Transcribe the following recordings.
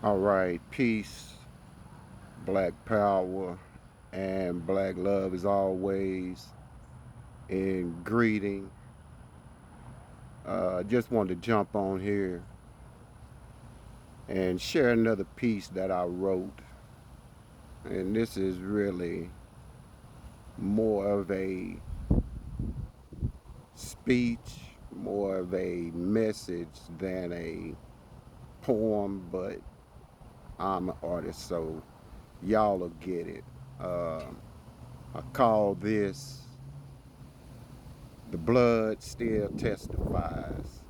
All right, peace, black power, and black love is always in greeting. Just wanted to jump on here and share another piece that I wrote. And this is really more of a speech, more of a message than a poem, but I'm an artist, so y'all will get it. Uh, I call this The Blood Still Testifies.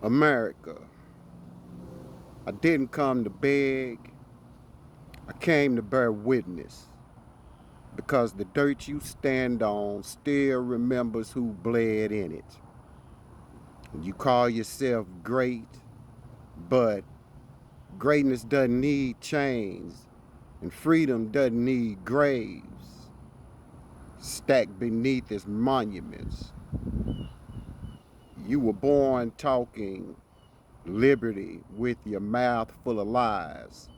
America, I didn't come to beg, I came to bear witness because the dirt you stand on still remembers who bled in it. You call yourself great, but greatness doesn't need chains, and freedom doesn't need graves stacked beneath its monuments. You were born talking liberty with your mouth full of lies,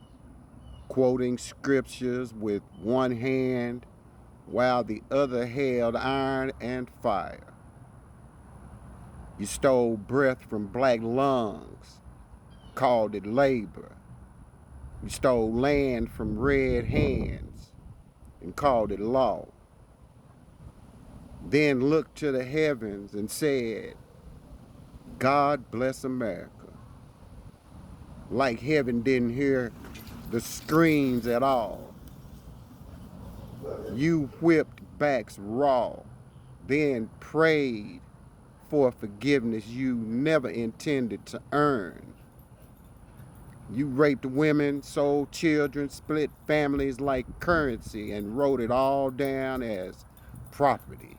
quoting scriptures with one hand while the other held iron and fire. You stole breath from black lungs, called it labor. You stole land from red hands and called it law. Then looked to the heavens and said, God bless America. Like heaven didn't hear the screams at all. You whipped backs raw, then prayed for forgiveness you never intended to earn. You raped women, sold children, split families like currency, and wrote it all down as property.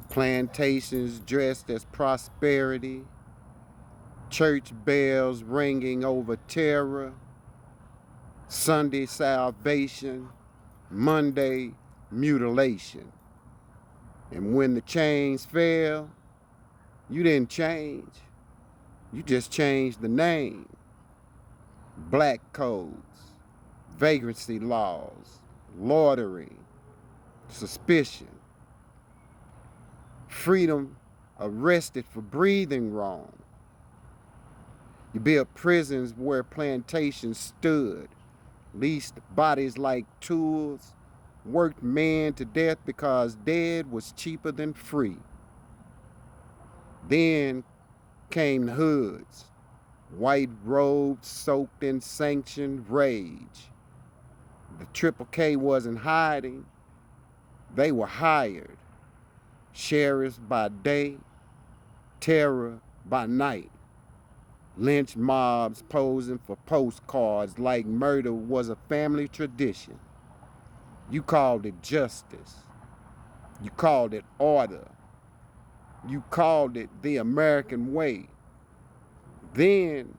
Plantations dressed as prosperity, church bells ringing over terror, Sunday salvation, Monday mutilation. And when the chains fell, you didn't change. You just changed the name. Black codes, vagrancy laws, loitering, suspicion, freedom arrested for breathing wrong. You built prisons where plantations stood, leased bodies like tools, worked men to death because dead was cheaper than free. Then came the hoods, white robes soaked in sanctioned rage. The Triple K wasn't hiding, they were hired. Sheriffs by day, terror by night. Lynch mobs posing for postcards like murder was a family tradition. You called it justice. You called it order. You called it the American way. Then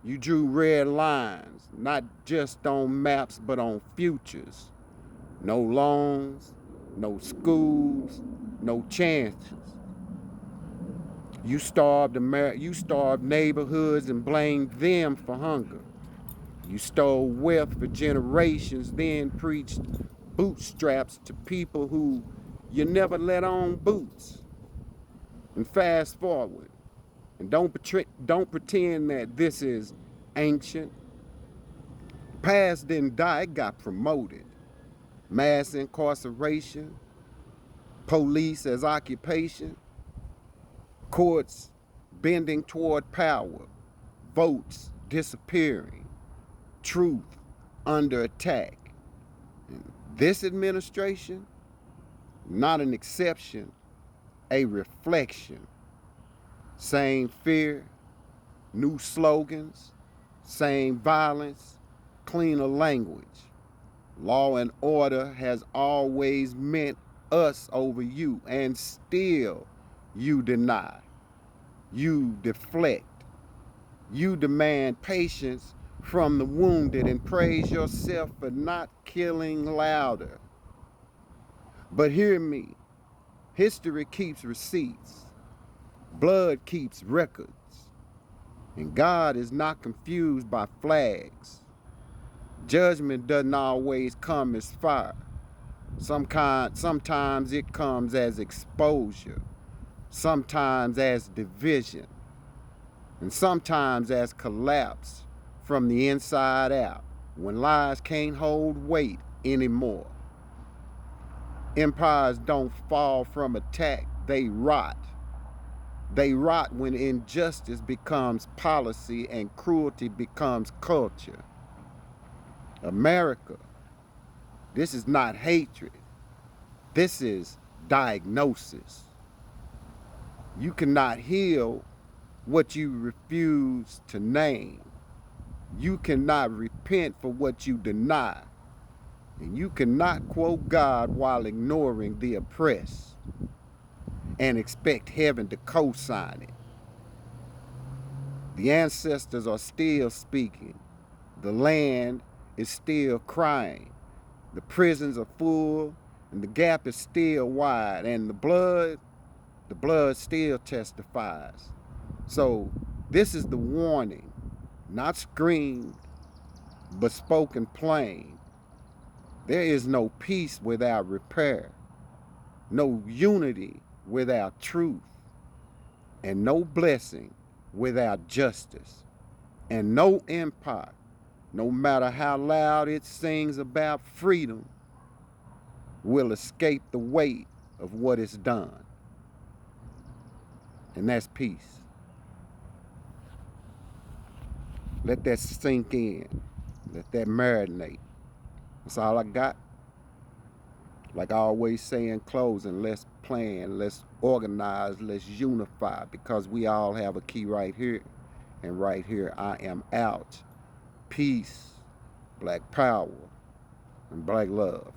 you drew red lines, not just on maps, but on futures. No loans, no schools, no chances. You starved neighborhoods and blamed them for hunger. You stole wealth for generations, then preached bootstraps to people who you never let on boots. And fast forward, and don't pretend that this is ancient. Past didn't die, it got promoted. Mass incarceration, police as occupation, courts bending toward power, votes disappearing, truth under attack. And this administration, not an exception, a reflection. Same fear, new slogans, same violence, cleaner language. Law and order has always meant us over you, and still you deny. You deflect. You demand patience from the wounded and praise yourself for not killing louder. But hear me, history keeps receipts. Blood keeps records. And God is not confused by flags. Judgment doesn't always come as fire. Sometimes it comes as exposure, sometimes as division, and sometimes as collapse from the inside out, when lies can't hold weight anymore. Empires don't fall from attack, they rot. They rot when injustice becomes policy and cruelty becomes culture. America, this is not hatred. This is diagnosis. You cannot heal what you refuse to name. You cannot repent for what you deny. And you cannot quote God while ignoring the oppressed and expect heaven to co-sign it. The ancestors are still speaking. The land is still crying. The prisons are full and the gap is still wide. And the blood still testifies. So this is the warning, not screamed, but spoken plain. There is no peace without repair, no unity without truth, and no blessing without justice, and no empire, no matter how loud it sings about freedom, will escape the weight of what is done. And that's peace. Let that sink in. Let that marinate. That's all I got. Like I always say in closing, let's plan, let's organize, let's unify, because we all have a key right here. And right here, I am out. Peace, black power, and black love.